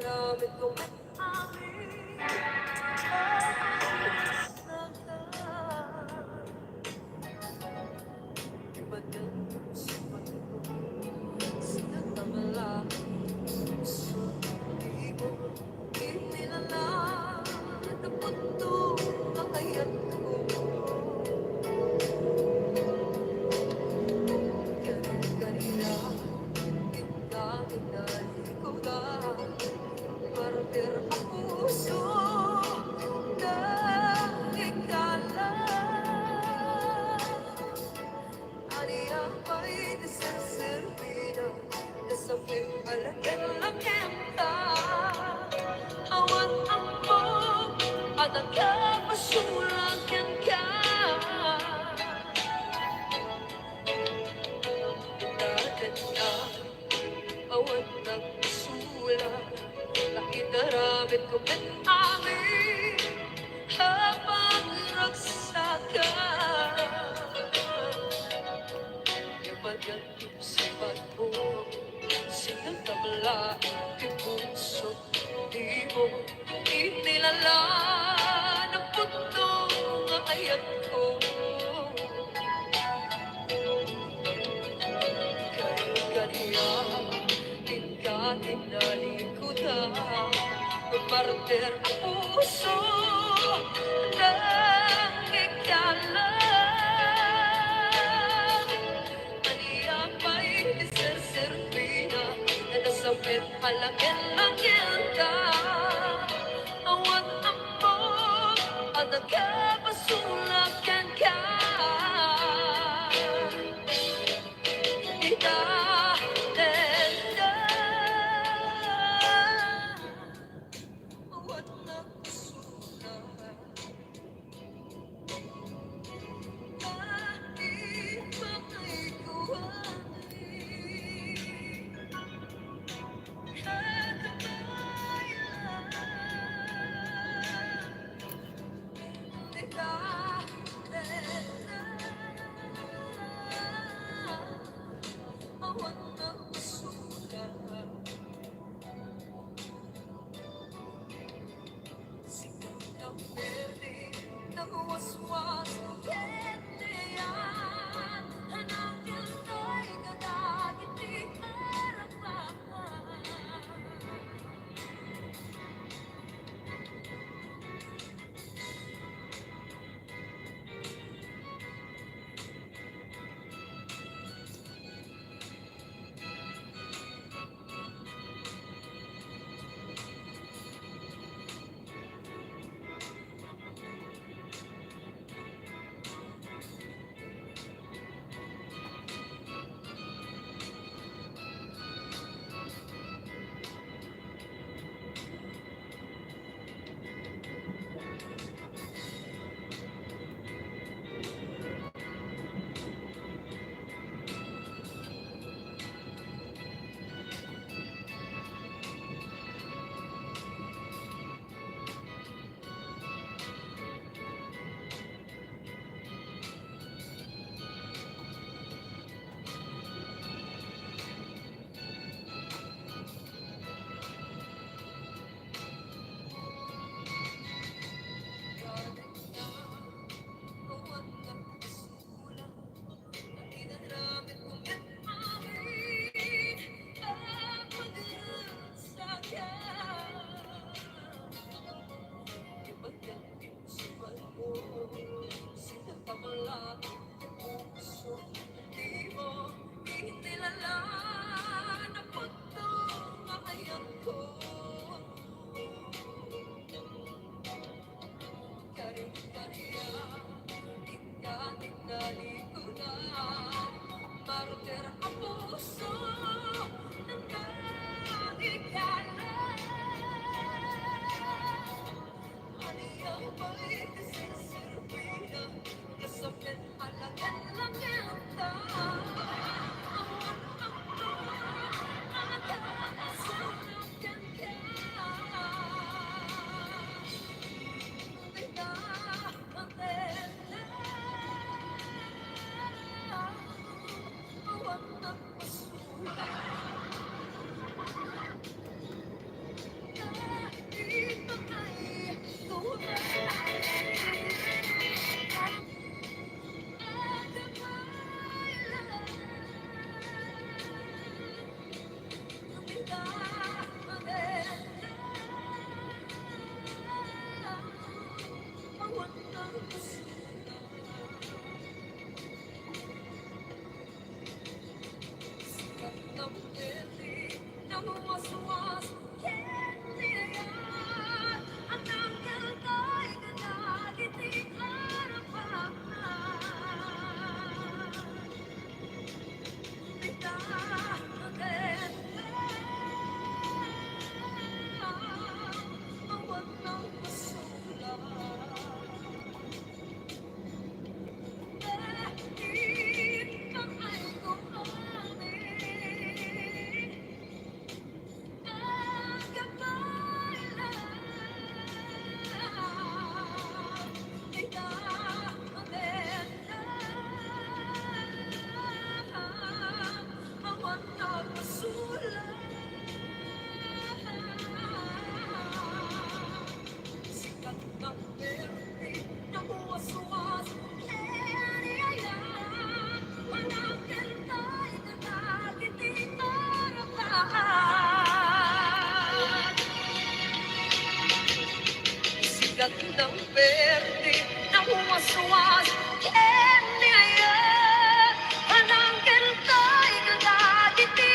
damdamin kong amin iba't ang sipat ko sinatamala puso di mo itinala na puto na kaya't ko kanina kita ko Martir ang puso dahil Aniya pa'y deservida Desafio ala la kenta Awan ang mo At ang kapasulakan ka Ganda Awan ang sulat Nakitarabit ko at amin habang ragsakan Yabagan yung sipat mo Sinatabla yung puso Di mo inilala ng puto ng ayat ko Kaya tinalikutan Martir ang puso ng ikalan Aniya pa'y iserserpina Na nasapit palagin-langin ka Awan ang mo at nagkapasulakan ka Sikat ng berde na humaswas Kenya Panangkin tayo nagagiti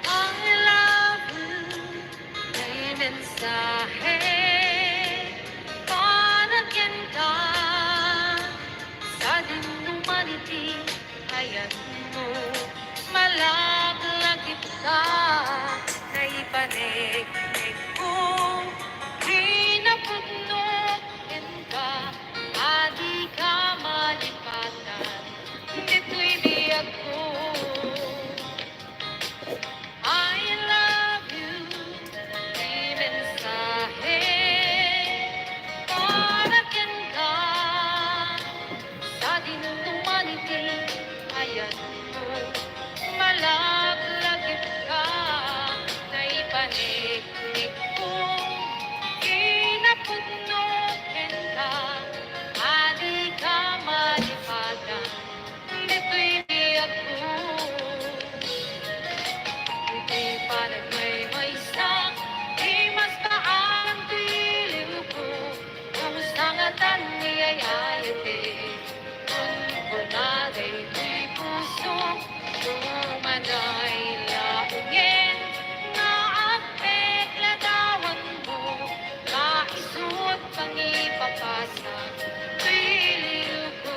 I love you, may mensahe Panagyan ka sa humanity Ayan mo, malaglagip ka Na ipanig-nig ko Pinapugnuin ka Adi ka malipatan Dito'y biyag ko I love you, may mensahe Panagyan ka sa humanity Ayan mo, malaglagip ka Na ipanig-nig ko Pinapugnuin ka Adi ka malipatan Dito'y biyag ko Di panagmay-maysa, di mas taang diliw ko Kung sangatan niyayayate Kung bunaday di puso Lumanay laungin Na apek ladawan mo Kaisut pang ipapasa Diliw ko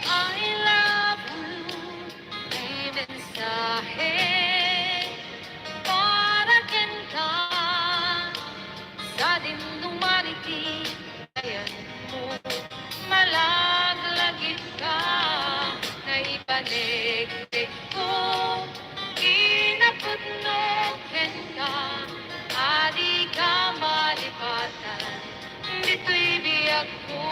I love you, may mensahe Panagyan ka sa humanity Ayan mo, malaglagip ka Na ipanig-nig ko Pinapugnuin ka Adi ka malipatan Dito'y biyag ko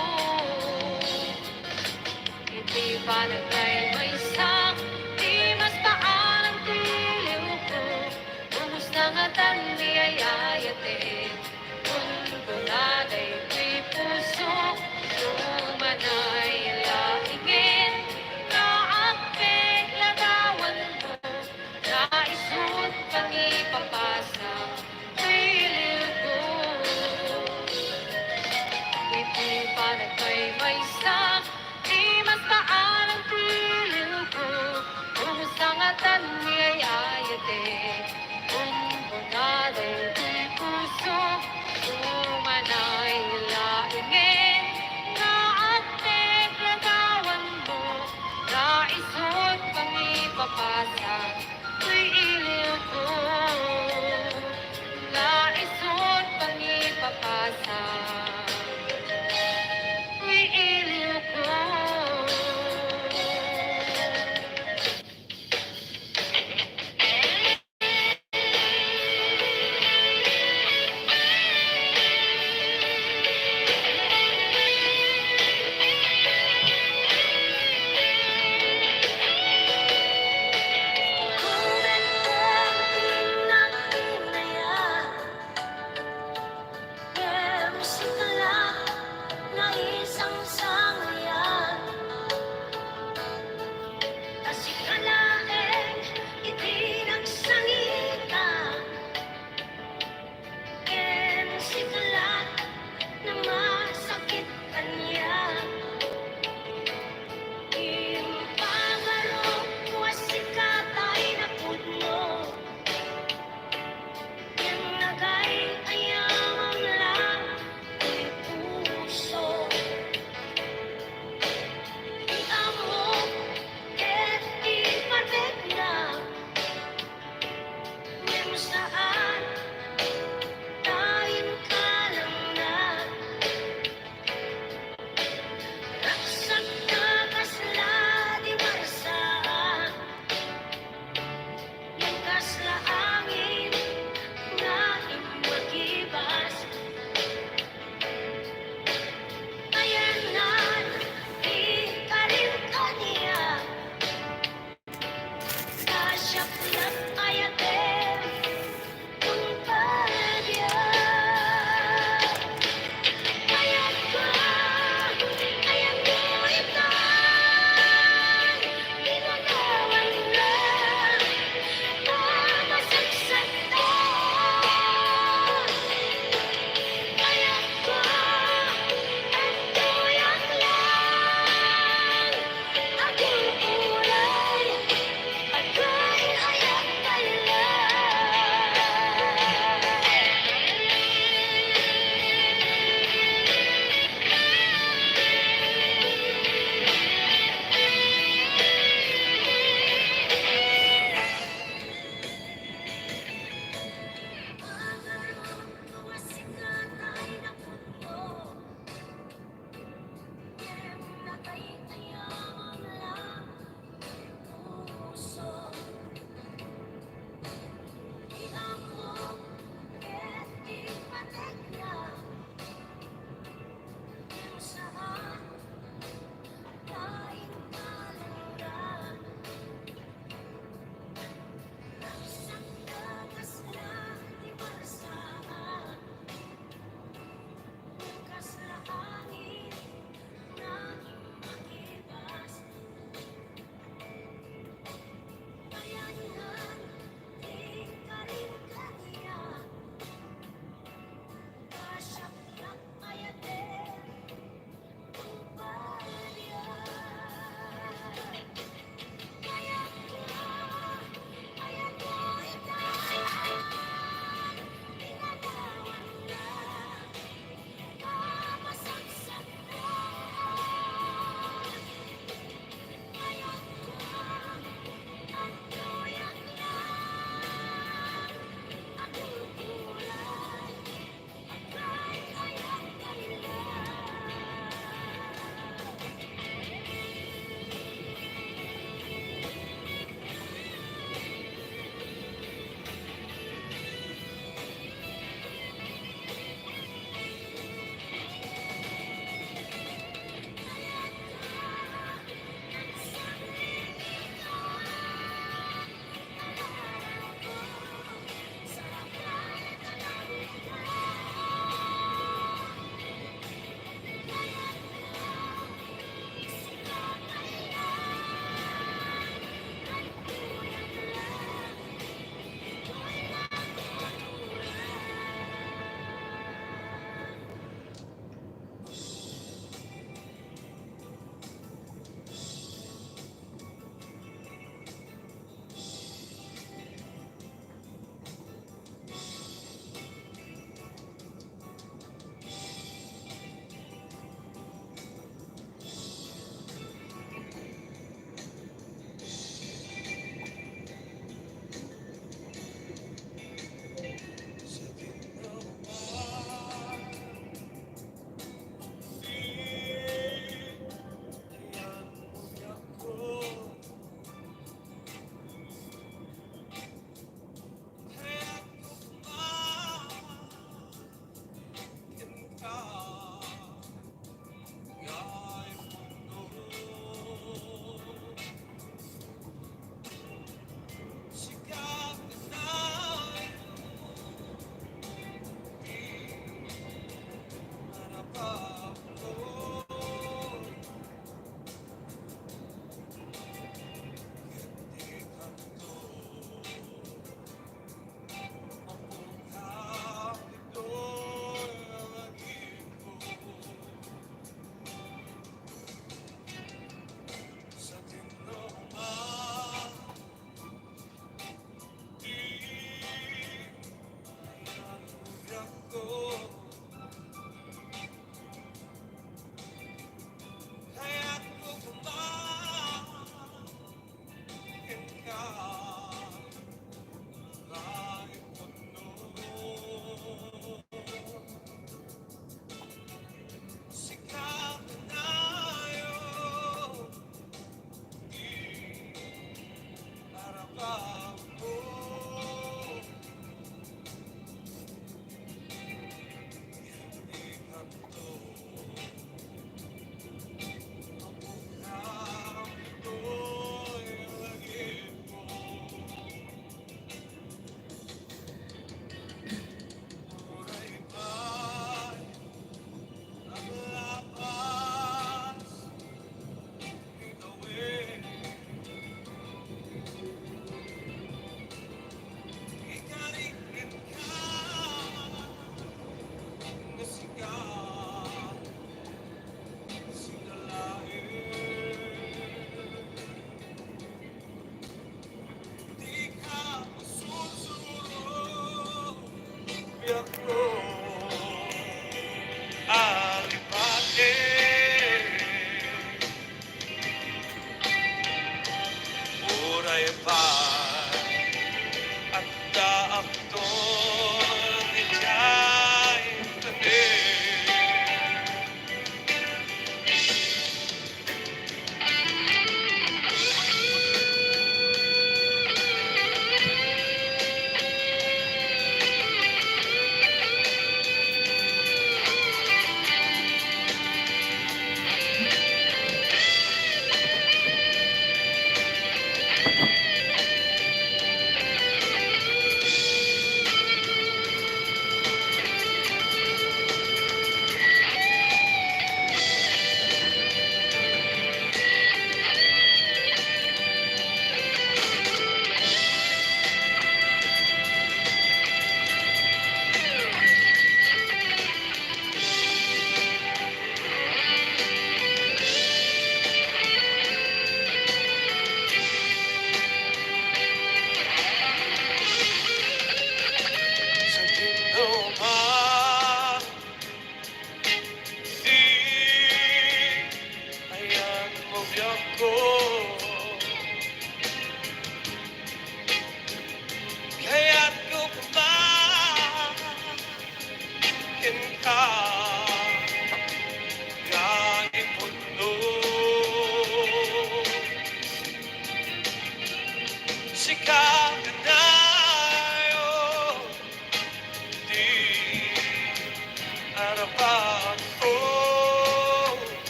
Hindi pa nagmay-maysa Di mas paan ang diliw ko isut pangipapasa piling ko. Iti panagkay may sa di mas taan ang piling ko. Kung sangatan niya'y ayate, kung bunalay di puso, umanay laingin na ate lagawan mo, na isut pangipapasa tuy iliw ko, na isut pangipapasa tuy iliw ko.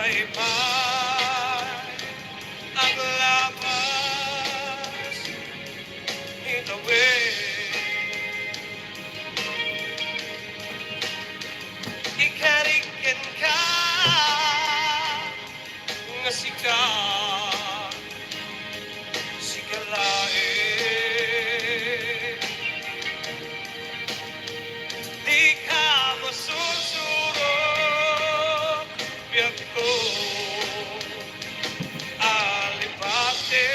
Paypay ang lapas hinawin. Ikarikin ka nga sikalain. Di ka masusurok biyak ko alipate.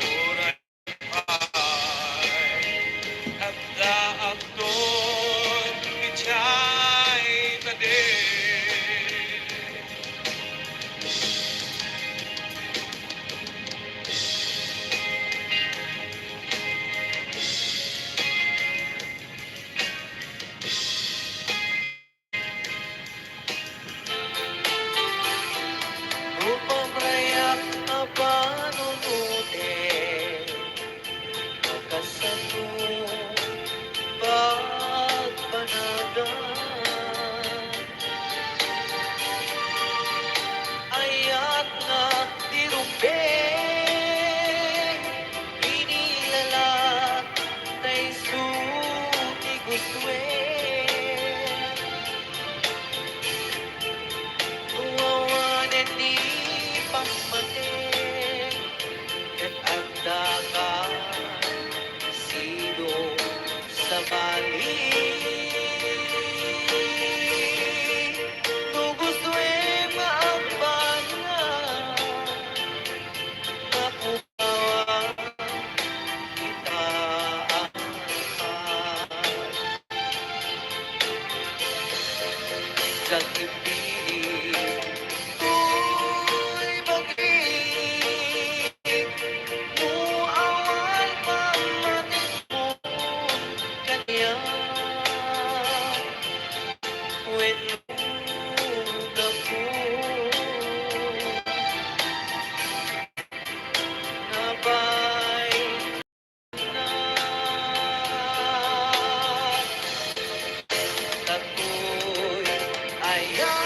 Uray pay at daag doon ichay tade. Upang rayak na panunutin magkasano pagpanagan ayat na dirubeng inilala tay suti guswen tuwawanan di pagmatin at agdakan sino sa bali no gusto maabban na mapukawa kita ang ibig ko'y bagay mo awal pamanin mo kanya when the nabay na ako'y ayaw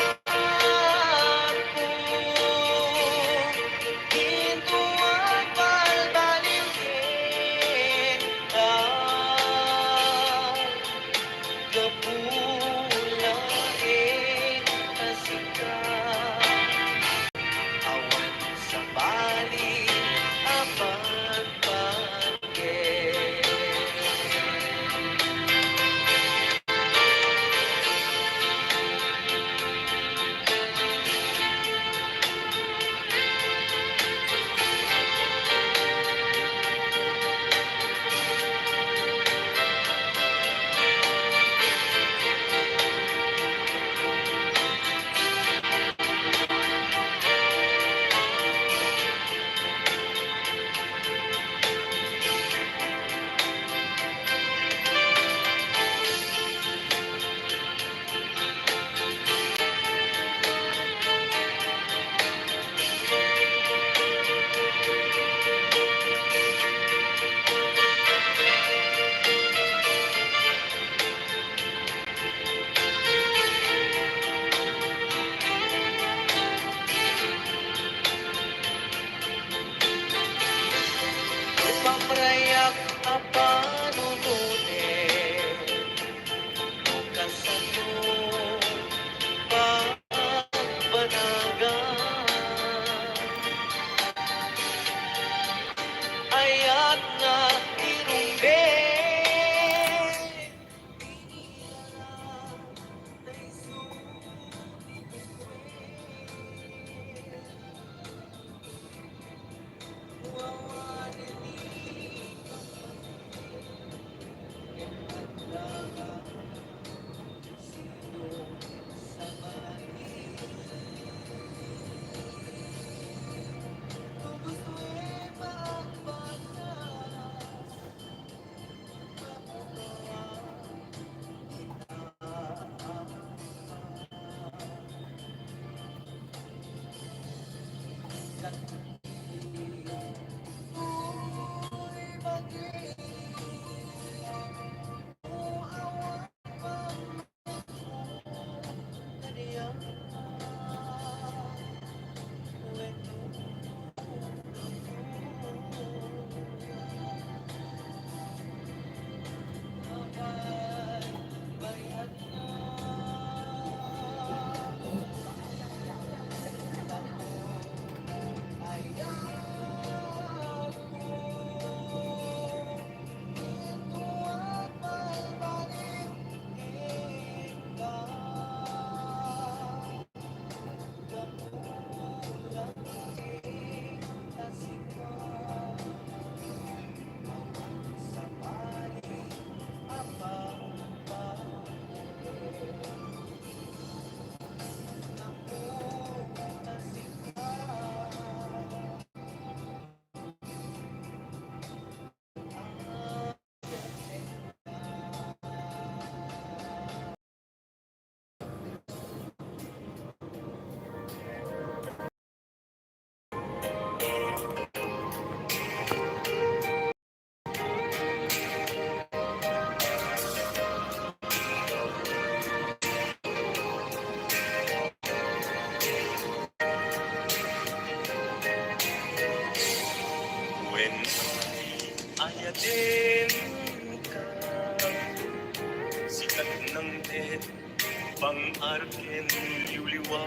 Pang-arken liwliwa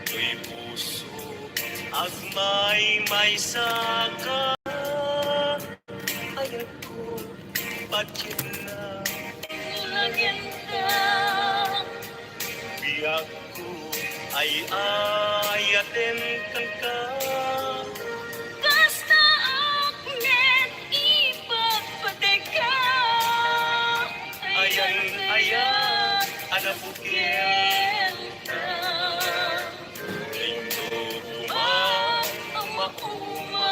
Ko'y puso Agmay saka Ayat ko Patyin na Lagyan ka. Biyak ko ay ayaten kang ka Basta aknet ipagpateka. Ayan, anabukil ka. Ito kuma Ang mauma.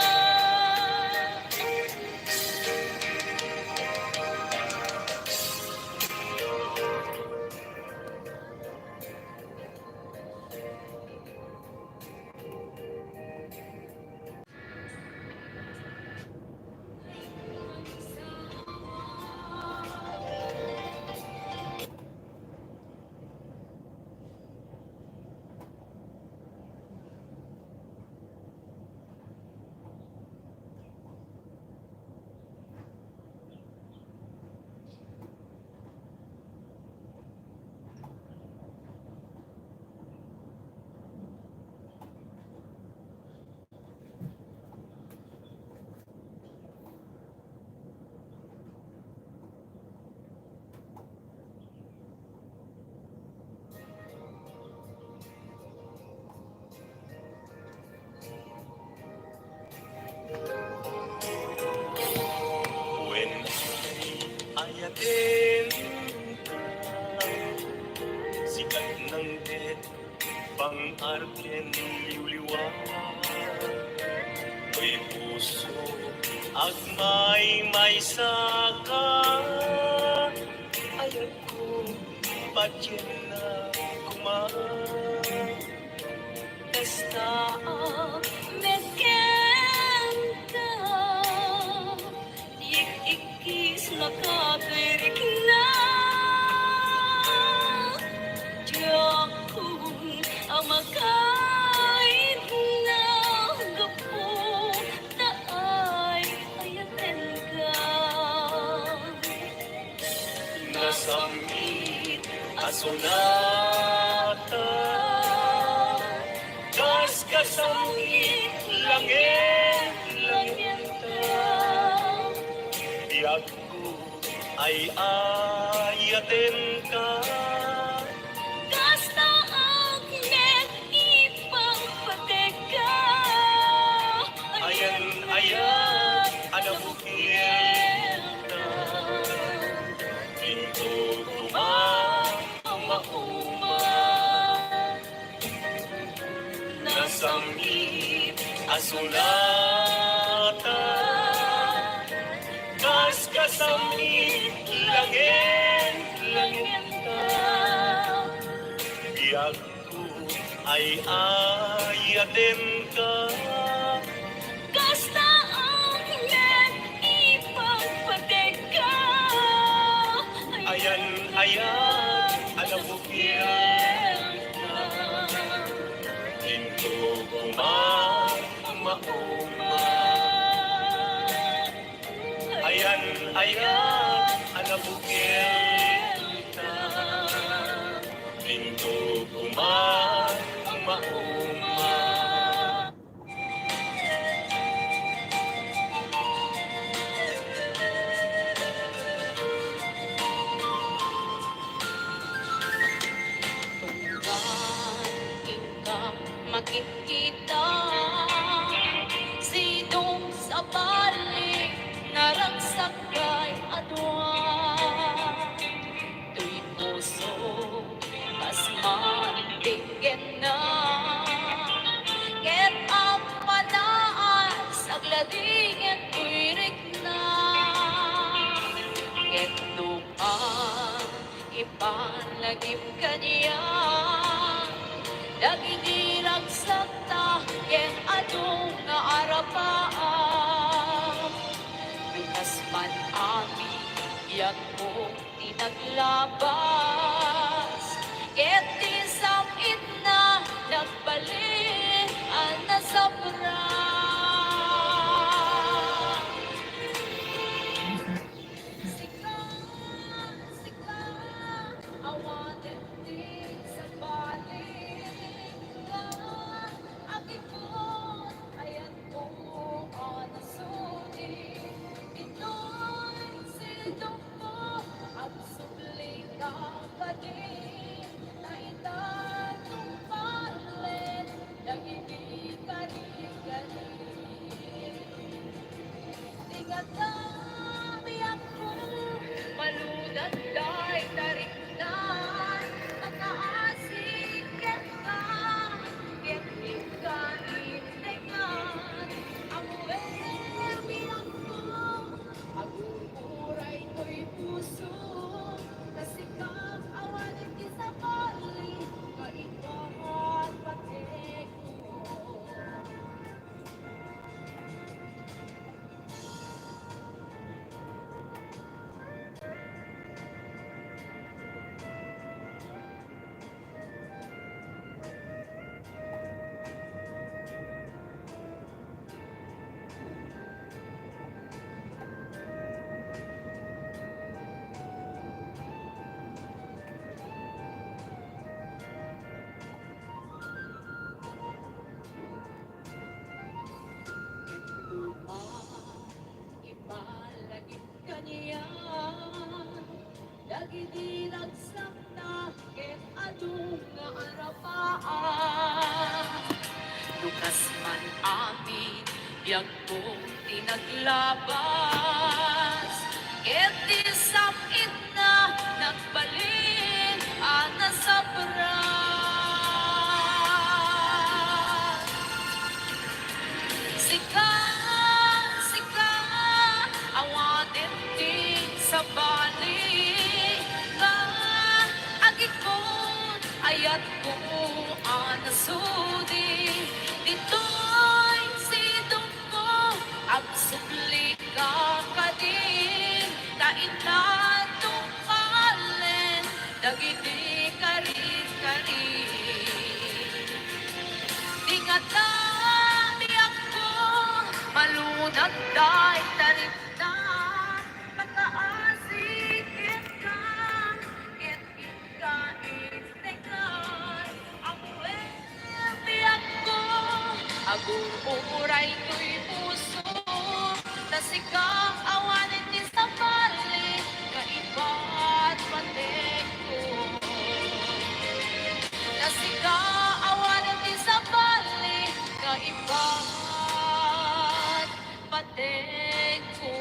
When ayatin ka Sikat ng bed Pang-arken liwliwa Ko'y puso Agmay saka Ayat ko Patyin na kuma Basta meken ka. Ikis makapirik na. Diyak kong ang makait na gapo na ay ayaten ka. Nasamit asunata Das kasamit langit Biyak ko ay ayaten ka Basta aknet ipagpateka. Ayan, anabukil na Pinto Mauma. Nasamit asunata Das kasamit langit Biyak ko ay ayaten ka Basta aknet ipagpateka. Ayan, anabukil na Pinto mauma Ayan, anabukil na Pinto mauma Makikita sinong sa balik naragsakay adwa. Tuy puso mas manbigyan na ket ang panaas agladingin tuirik na ket lupa ipanlagip kaniya Nagidirag sakta ken adung nga arapaan Binas man ami yak mo tinaglabas Ket di samit na nagbalik ang nasabra Sikla, sikla, awa sidong mo at subli ka pa din na itatong palit nagiging kari-kari. Tigatami ako malunan dahil tariknan makaasikat ka kaya ka inegan ang wermi ako ang uray ko'y puso kasi kang awanin di sa bali kaibahan patek mo. Ipalagip ka niya Dagidinagsak na ket adung nga arapaan Lukas man amin Biyag kong tinaglabas Ket di sapit na nagbalin Ana sa pras Sika, sika, awatin di sa balik Nga agikon, ayat ko anasudi Dito'y sidong ko, agsubli ka ka din Kain na tungkalen, dagiti karit-karit Di nga dami ako malunag dahil tarimdan Pagkaasikit ka, ket ika-istekan Ang wermi ako, aguray ko'y puso Nasikang awanin di sa bali, kaiba't patek ko Nasika awanan di sa bali kaibat patek ko.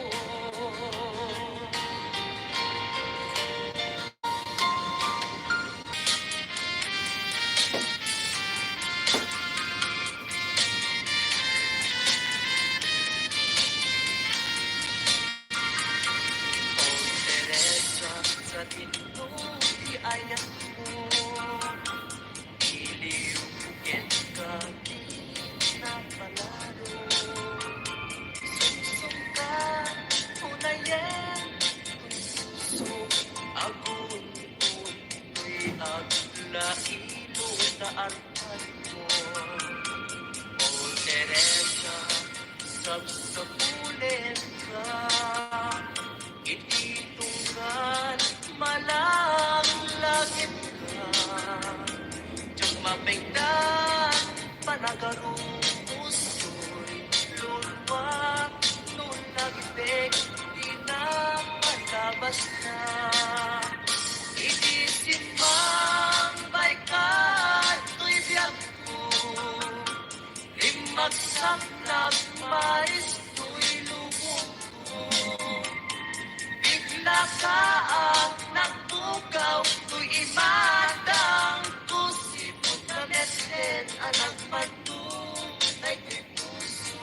O Teresa, sa tinuwi ayat mo Iliw-bukit ka, di na palaro Sumsum ka, unayen Sumsum, agun-un Tuy aglailo na arpan mo O Teresa, sabsabulit ka Ititunggan, malang langit ka Diyang mapengdan, panagarong puso'y luluwa Nung nagbeg, di na pagkabas na Itisimbang baikan, to'y biyak ko Limagsak na mais, to'y lubong ko Bigla ka ang nagpukaw, to'y imadang ko Sipot na mesden, anak patunay ko'y puso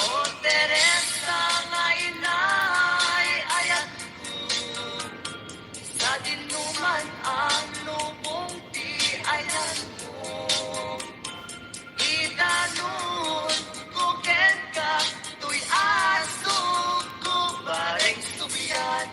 O Teresa, nga inay, ayat ko Sa dinuman ang lubong, di ayat mo Itanun ko ken ka, tuy aso ko bareng subiyan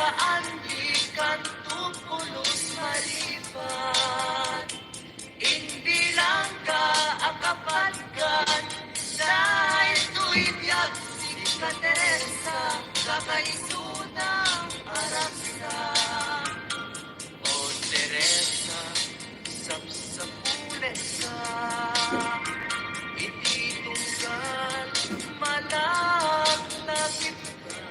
saan di kanto pulos maliban. Hindi lang ka akapatkan dahil tu'y biyag si ka Teresa, kakaisuna arasa. O Teresa, sapsapulet ka, hindi tunggal malaklapit ka.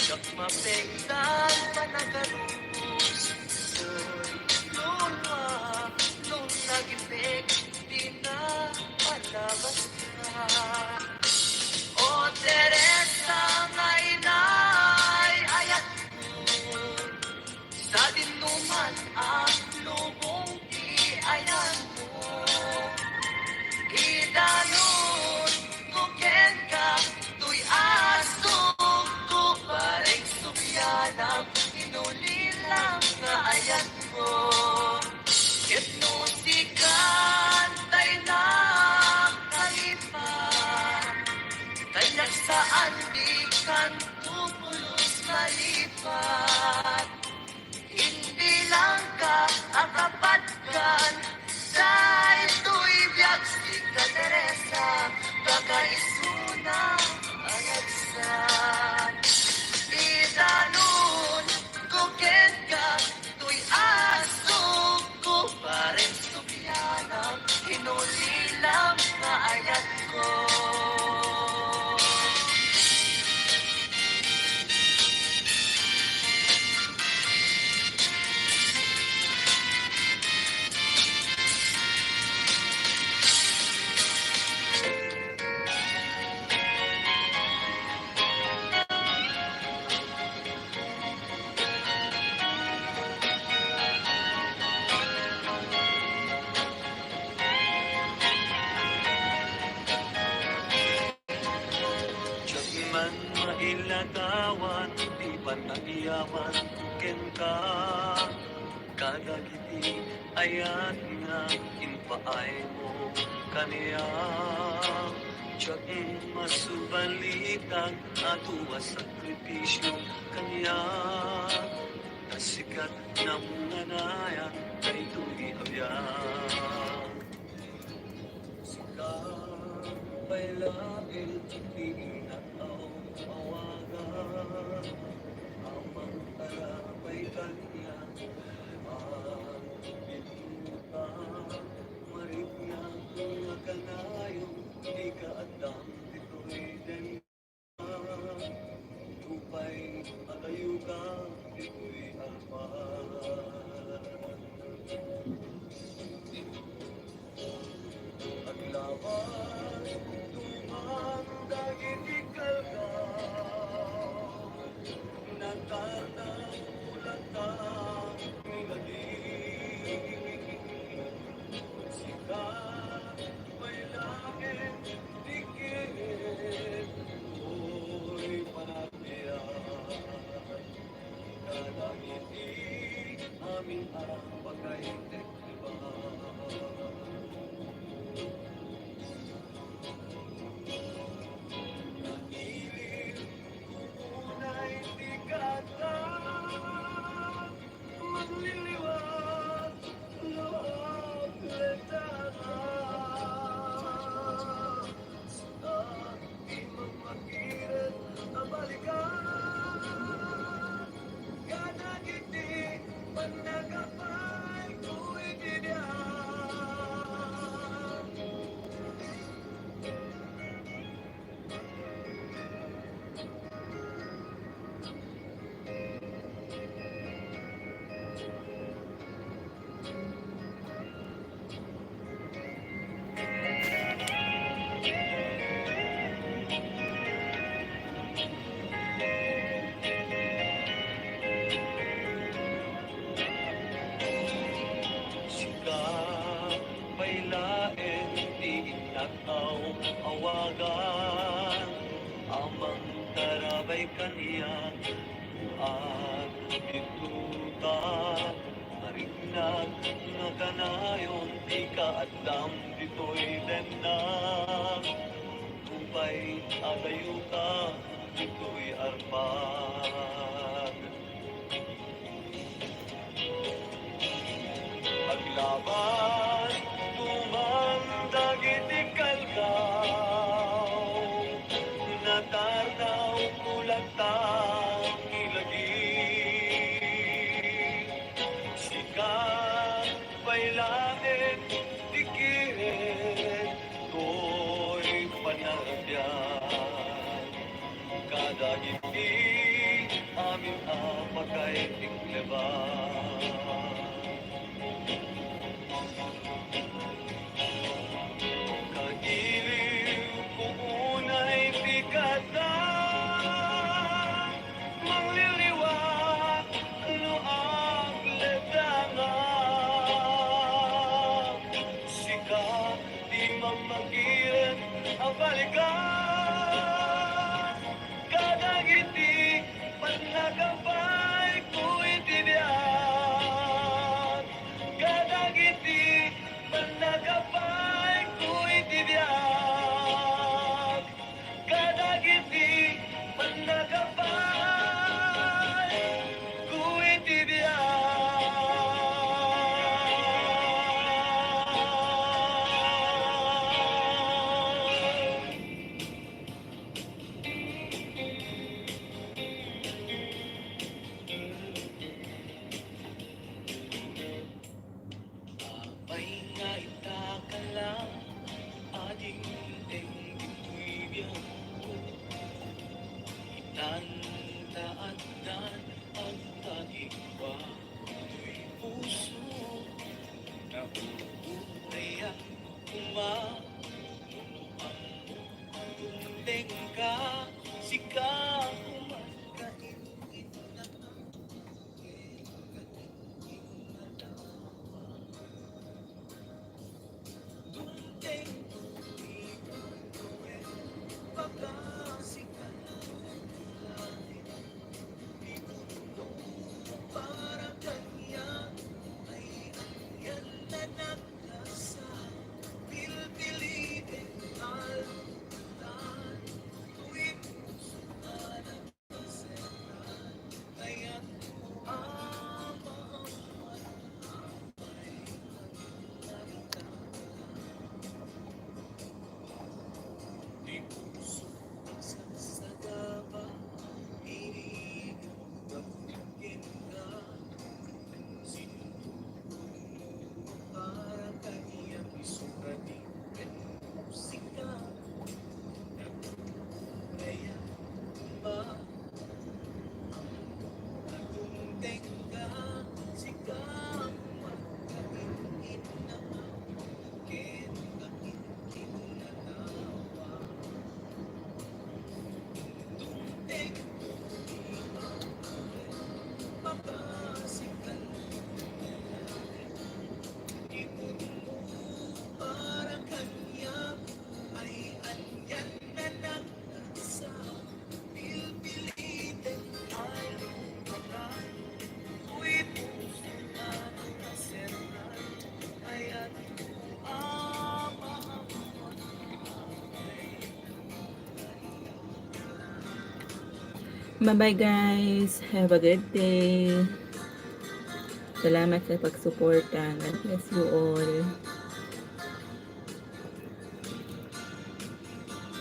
Yak mapegtan panagarubos, soy luma, nung nag-ipeg, di na palabas ka. O Teresa, nga inay, ayat mo, sa dinuman ang lubong di ayan mo. Idanon, tuken ka, tuy asok ko, pareng sumyanang inulilang nga ayat mo. Hipnosikan, tayo na kalipan, kanyak saan di kan tupulos malipat. Hindi lang ka akapatkan dahil tu'y biyag si ka Teresa, kakaisuna ang agsan. Idanon, kuken ka, tu'y asok ko, pareng sumyanang hinulilang nga ayat ko. Diyan man mailagawan, di ba nagyaman, tuken ka. Kadagiti ayat nga, inpaay mo kaniya. Diyan masubalitan, atuwa sakripisyo kaniya. Nasikat na mga naya, kay tuwi abyan. Sika, bailain, tinataw, awagan. Amang tarapay kanya, ang bituta. Marigya mga kanayong, di ka atam, dito'y denda. Tupay, agayo ka, dito'y alpan. Aglawan, tumandagin ikalga, nagtatangulatan miladi. Sika, may langit, dikit, mo'y panagbiyan. Kadagiti, aming arang pagkaitek, diba? Nakilig, unay di kata, magliliwag, loob letara. Sa di magpagiran, abalikan, kadagiti, panagapay ko'y dinyan. Sika, bailain, di inataw, awagan. Amang tarabay kaniya, at bituta. Marignag na kanayon, di ka alam, dito'y denda. Tupay, agayo ka, dito'y arpan. apakay tikleba. Kagiliw ko unay pikata, mangliliwak no ang ledanga. Sika di mamagilan ang balikan, kadagiti panagabay ko'y tibiyat. Kadagiti panagabay ko'y tibiyat. Kadagiti panagabay ko'y tibiyat. Apay nga itakalang ading tenggituibyan ko. Itandaan ang tagigwa ko'y puso na uunaya kumandeng ka. Sika kumagkainit na Dunteng pagkasikat natin, para kanya ay anyan na nagkasa. Pilpilitin altan, tuwid puso na nagkaseran. Kaya't di puso nagsasagapa, iniibig ka. Sinuno para kanyang isukatin at musika. Nagkaya ba nagdunteng ka? Sika magkainit na bakit kainit na tawa. Dunteng pagkasikat ibon mo para kanya ay anyan na nagkasa. Pilpilitin ay lumakan, tuwid puso na nakaseran. Kaya't amahan Bye-bye guys. Have a good day. Salamat sa pagsuporta. God bless you all.